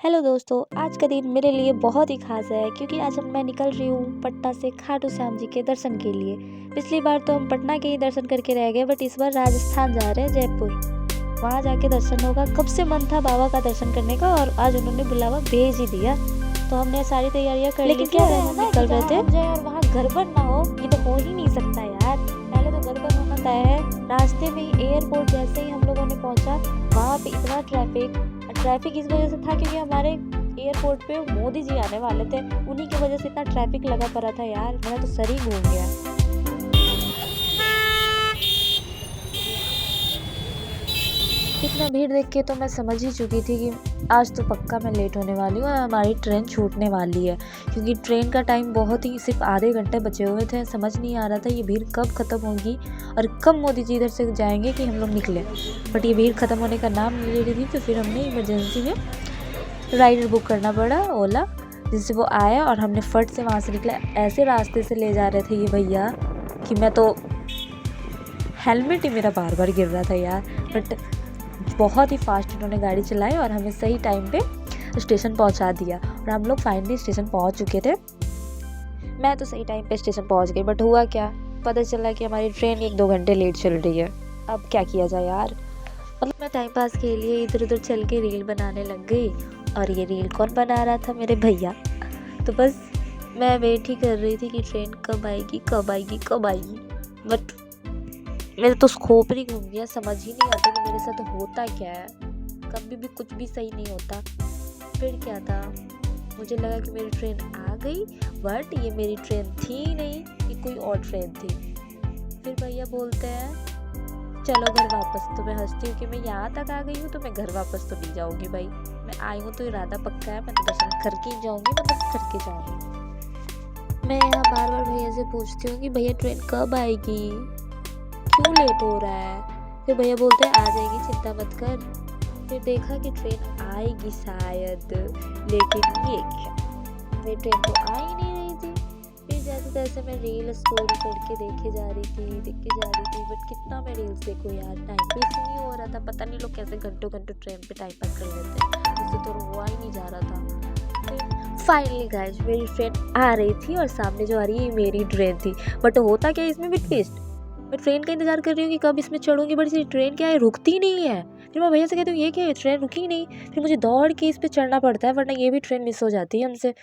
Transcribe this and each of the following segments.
Hello दोस्तों, आज का दिन मेरे लिए बहुत ही खास है क्योंकि आज मैं निकल रही हूँ पटना से खाटू श्याम जी के दर्शन के लिए। पिछली बार तो हम पटना के ही दर्शन करके रह गए, बट इस बार राजस्थान जा रहे हैं, जयपुर। वहाँ जाके दर्शन होगा। कब से मन था बाबा का दर्शन करने का और आज उन्होंने बुलावा भेज ही दिया, तो हमने सारी तैयारियां कर ली। लेकिन क्या है ना, निकल रहे थे जाए और वहाँ गड़बड़ ना हो, ये तो हो ही नहीं सकता यार। पहले तो गड़बड़ होना तय है। रास्ते में ही एयरपोर्ट जैसे ही हम लोगों ने पहुंचा, वहाँ पे इतना ट्रैफिक इस वजह से था क्योंकि हमारे एयरपोर्ट पे मोदी जी आने वाले थे। उन्हीं की वजह से इतना ट्रैफिक लगा पड़ा था यार, मेरा तो सर ही घूम गया। इतना भीड़ देख के तो मैं समझ ही चुकी थी कि आज तो पक्का मैं लेट होने वाली हूँ और हमारी ट्रेन छूटने वाली है, क्योंकि ट्रेन का टाइम बहुत ही सिर्फ आधे घंटे बचे हुए थे। समझ नहीं आ रहा था ये भीड़ कब ख़त्म होगी और कब मोदी जी इधर से जाएंगे कि हम लोग निकले। बट ये भीड़ ख़त्म होने का नाम नहीं ले रही थी, तो फिर हमने इमरजेंसी में राइडर बुक करना पड़ा, ओला, जिससे वो आया और हमने फट से वहाँ से निकला। ऐसे रास्ते से ले जा रहे थे ये भैया कि मैं तो हेलमेट ही मेरा बार बार गिर रहा था यार। बट बहुत ही फास्ट उन्होंने गाड़ी चलाई और हमें सही टाइम पे स्टेशन पहुंचा दिया और हम लोग फाइनली स्टेशन पहुंच चुके थे। मैं तो सही टाइम पे स्टेशन पहुंच गई, बट हुआ क्या, पता चला कि हमारी ट्रेन 1-2 घंटे लेट चल रही है। अब क्या किया जाए यार। मतलब मैं टाइम पास के लिए इधर उधर चल के रील बनाने लग गई, और ये रील कौन बना रहा था, मेरे भैया। तो बस मैं वेट ही कर रही थी कि ट्रेन कब आएगी कब आएगी कब आएगी। बट मेरे तो खोपड़ी घूम गया, समझ ही नहीं आता कि मेरे साथ होता क्या है। कभी भी कुछ भी सही नहीं होता। फिर क्या था, मुझे लगा कि मेरी ट्रेन आ गई, बट ये मेरी ट्रेन थी नहीं, ये कोई और ट्रेन थी। फिर भैया बोलते हैं चलो घर वापस। तो मैं हंसती हूँ कि मैं यहाँ तक आ गई हूँ तो मैं घर वापस तो नहीं जाऊँगी भाई। मैं आई हूँ तो इरादा पक्का है, मैं तो दर्शन करके ही जाऊँगी, मतलब करके जाऊँगी। मैं यहाँ बार बार भैया से पूछती हूँ कि भैया ट्रेन कब आएगी, क्यों लेट हो रहा है। फिर भैया बोलते हैं आ जाएगी, चिंता मत कर। फिर देखा कि ट्रेन आएगी शायद, लेकिन ये क्या, मेरी ट्रेन तो आ ही नहीं रही थी। फिर जैसे तैसे मैं रील स्क्रॉल करके देखे जा रही थी, बट कितना मैं रील्स देखूँ यार, टाइम पास ही नहीं हो रहा था। पता नहीं लोग कैसे घंटों घंटों ट्रेन पे टाइम पास कर लेते हैं, उससे तो हुआ ही नहीं जा रहा था। फिर फाइनली गाइस मेरी ट्रेन आ रही थी और सामने जो आ रही है मेरी ट्रेन थी। बट होता क्या इसमें भी ट्विस्ट, मैं ट्रेन का इंतजार कर रही हूँ कि कब इसमें चढ़ूंगी, बट इस ट्रेन क्या है, रुकती नहीं है। फिर मैं भैया से कहती हूँ ये क्या है, ट्रेन रुकी नहीं। फिर मुझे दौड़ के इस पे चढ़ना पड़ता है, वरना ये भी ट्रेन मिस हो जाती है हमसे।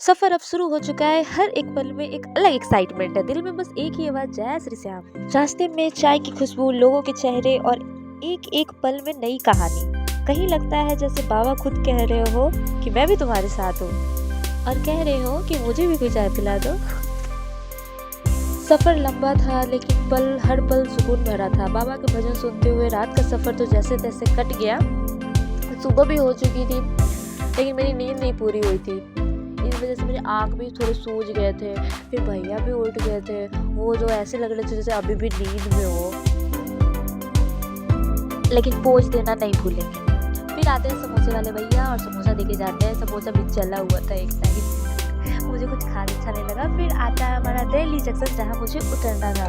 सफर अब शुरू हो चुका है, हर एक पल में एक अलग एक्साइटमेंट है, दिल में बस एक ही आवाज, जय श्री श्याम। रास्ते में चाय की खुशबू, लोगों के चेहरे और एक एक पल में नई कहानी। कहीं लगता है जैसे बाबा खुद कह रहे हो कि मैं भी तुम्हारे साथ हूँ, और कह रहे हो कि मुझे भी कोई चाय पिला दो। सफ़र लंबा था लेकिन हर पल सुकून भरा था। बाबा के भजन सुनते हुए रात का सफ़र तो जैसे तैसे कट गया। सुबह भी हो चुकी थी लेकिन मेरी नींद नहीं पूरी हुई थी, इस वजह से मेरे आँख भी थोड़े सूज गए थे। फिर भैया भी उठ गए थे, वो जो ऐसे लग रहे थे जैसे अभी भी नींद में हो। लेकिन पोज देना नहीं भूलेंगे। फिर आते हैं समोसे वाले भैया और समोसा देके जाते हैं। समोसा भी जला हुआ था एक साइड, मुझे कुछ खाने अच्छा नहीं लगा। फिर आता है हमारा दिल्ली जंक्शन, जहाँ मुझे उतरना था।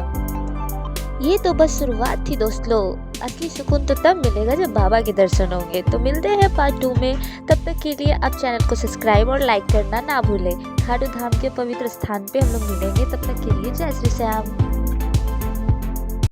ये तो बस शुरुआत थी दोस्त लोग, असली सुकून तो तब मिलेगा जब बाबा के दर्शन होंगे। तो मिलते हैं पार्ट 2 में, तब तक के लिए आप चैनल को सब्सक्राइब और लाइक करना ना भूलें। खाटू धाम के पवित्र स्थान पे हम लोग मिलेंगे, तब तक के लिए जय श्री श्याम।